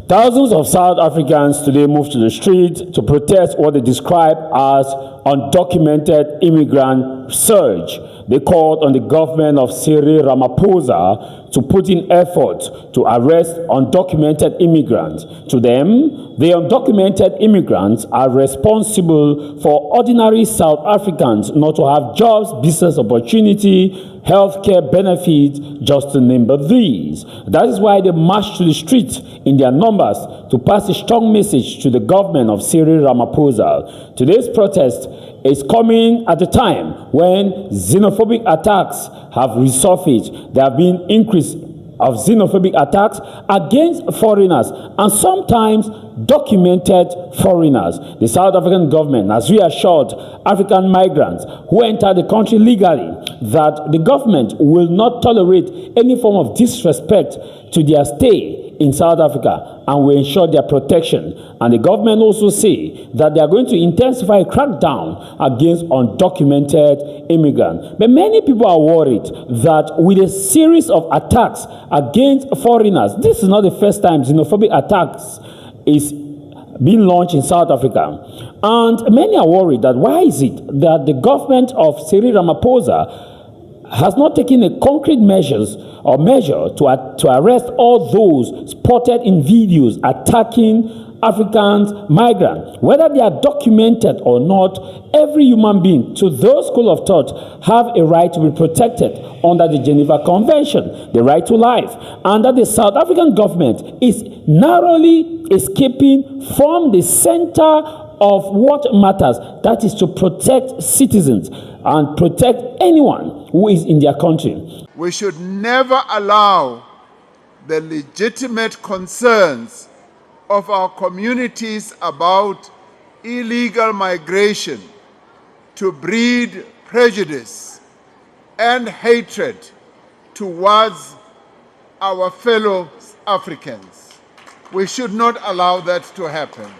Thousands of South Africans today moved to the street to protest what they describe as undocumented immigrant surge. They called on the government of Cyril Ramaphosa to put in effort to arrest undocumented immigrants. To them, the undocumented immigrants are responsible for ordinary South Africans not to have jobs, business opportunity, healthcare benefits, just to name but these. That is why they marched to the streets in their numbers to pass a strong message to the government of Cyril Ramaphosa. Today's protest is coming at a time when xenophobic attacks have resurfaced. There have been increase of xenophobic attacks against foreigners and sometimes documented foreigners. The South African government has reassured African migrants who enter the country legally that the government will not tolerate any form of disrespect to their stay in South Africa and will ensure their protection. And the government also say that they are going to intensify a crackdown against undocumented immigrants. But many people are worried that with a series of attacks against foreigners, this is not the first time xenophobic attacks is being launched in South Africa. And many are worried that why is it that the government of Cyril Ramaphosa has not taken a concrete measure to arrest all those spotted in videos attacking Africans, migrants, whether they are documented or not. Every human being, to those school of thought, have a right to be protected under the Geneva Convention, the right to life, and that the South African government is narrowly escaping from the center of what matters, that is to protect citizens and protect anyone who is in their country. We should never allow the legitimate concerns of our communities about illegal migration to breed prejudice and hatred towards our fellow Africans. We should not allow that to happen.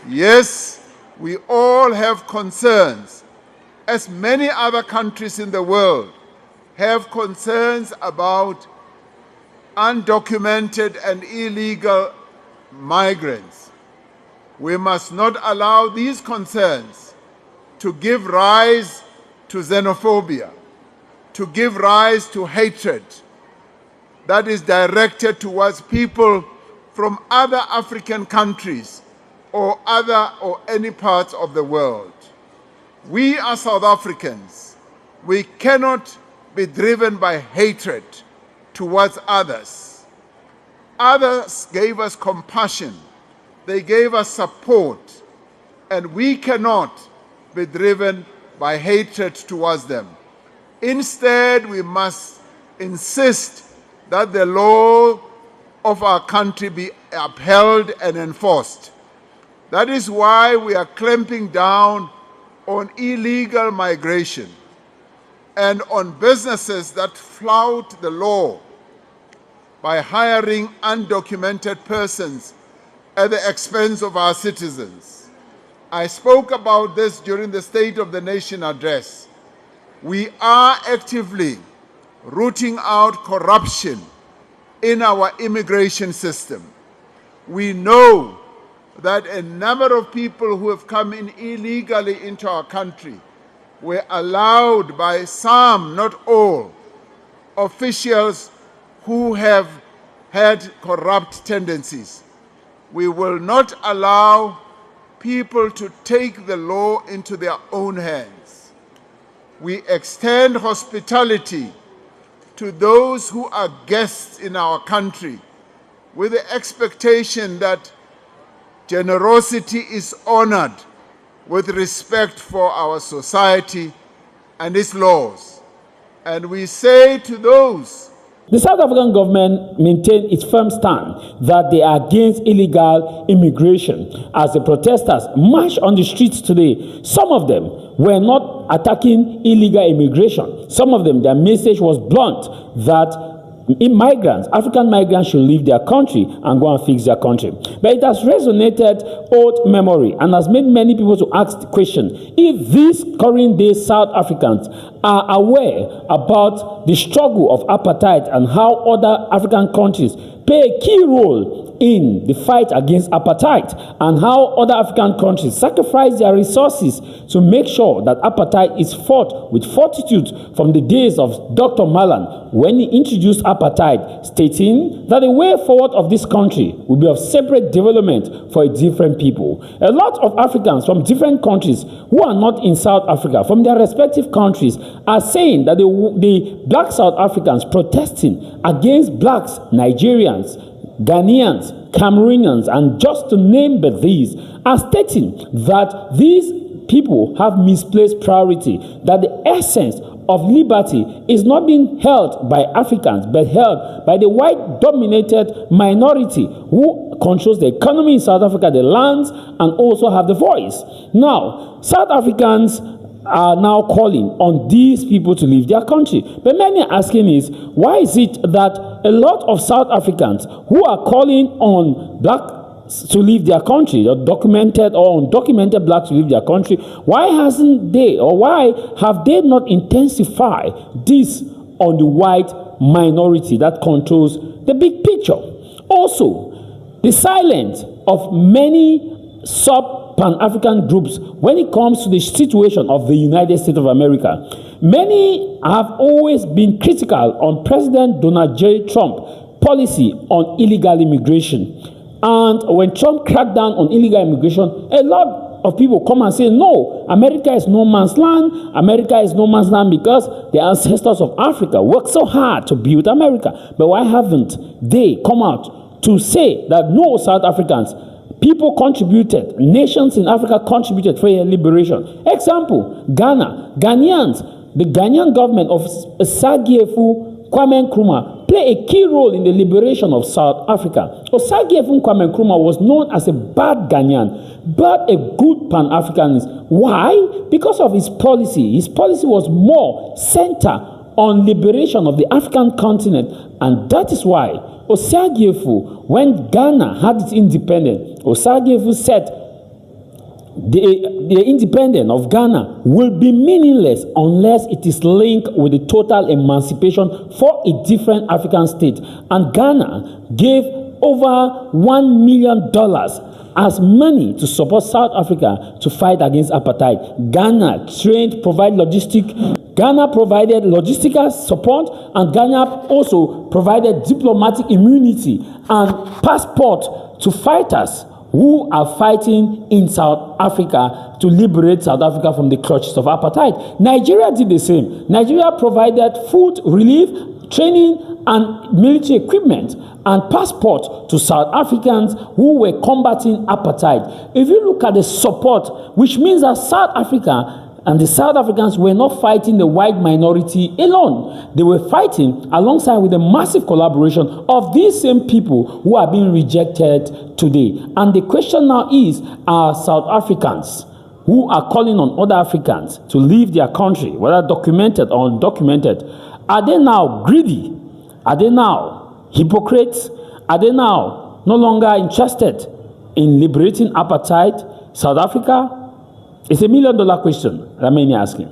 Yes, we all have concerns, as many other countries in the world have concerns about undocumented and illegal migrants. We must not allow these concerns to give rise to xenophobia, to give rise to hatred that is directed towards people from other African countries or any parts of the world. We are South Africans. We cannot be driven by hatred towards others. Others gave us compassion. They gave us support. And we cannot be driven by hatred towards them. Instead, we must insist that the law of our country be upheld and enforced. That is why we are clamping down on illegal migration and on businesses that flout the law by hiring undocumented persons at the expense of our citizens. I spoke about this during the State of the Nation address. We are actively rooting out corruption in our immigration system. We know that a number of people who have come in illegally into our country were allowed by some, not all, officials who have had corrupt tendencies. We will not allow people to take the law into their own hands. We extend hospitality to those who are guests in our country with the expectation that generosity is honored with respect for our society and its laws. And we say to those, the South African government maintained its firm stand that they are against illegal immigration. As the protesters marched on the streets today, some of them were not attacking illegal immigration. Some of them, their message was blunt that migrants, African migrants, should leave their country and go and fix their country. But it has resonated old memory and has made many people to ask the question, if these current day South Africans are aware about the struggle of apartheid and how other African countries play a key role in the fight against apartheid, and how other African countries sacrifice their resources to make sure that apartheid is fought with fortitude from the days of Dr. Malan, when he introduced apartheid, stating that the way forward of this country will be of separate development for a different people. A lot of Africans from different countries who are not in South Africa, from their respective countries, are saying that the black South Africans protesting against blacks, Nigerians, Ghanaians, Cameroonians, and just to name but these, are stating that these people have misplaced priority, that the essence of liberty is not being held by Africans, but held by the white-dominated minority who controls the economy in South Africa, the lands, and also have the voice. Now, South Africans are now calling on these people to leave their country. But many are asking is, why is it that a lot of South Africans who are calling on blacks to leave their country, or documented or undocumented blacks to leave their country, why hasn't they, or why have they not intensified this on the white minority that controls the big picture? Also, the silence of many sub-Pan-African groups when it comes to the situation of the United States of America. Many have always been critical on President Donald J. Trump policy on illegal immigration. And when Trump cracked down on illegal immigration, a lot of people come and say, no, America is no man's land. America is no man's land because the ancestors of Africa worked so hard to build America. But why haven't they come out to say that no, South Africans, people contributed, nations in Africa contributed for their liberation? Example, Ghana, Ghanaians, the Ghanaian government of Osagiefu Kwame Nkrumah play a key role in the liberation of South Africa. Osagiefu Kwame Nkrumah was known as a bad Ghanaian, but a good Pan-Africanist. Why? Because of his policy. His policy was more centered on liberation of the African continent, and that is why Osagiefu, when Ghana had its independence, Osagiefu said, the independence of Ghana will be meaningless unless it is linked with the total emancipation for a different African state. And Ghana gave over $1 million as money to support South Africa to fight against apartheid. Ghana provided logistical support, and Ghana also provided diplomatic immunity and passport to fighters who are fighting in South Africa to liberate South Africa from the clutches of apartheid. Nigeria did the same. Nigeria provided food relief, training, and military equipment and passport to South Africans who were combating apartheid. If you look at the support, which means that South Africa and the South Africans were not fighting the white minority alone. They were fighting alongside with the massive collaboration of these same people who are being rejected today. And the question now is, are South Africans who are calling on other Africans to leave their country, whether documented or undocumented, are they now greedy? Are they now hypocrites? Are they now no longer interested in liberating apartheid South Africa? It's $1 million question that many are asking.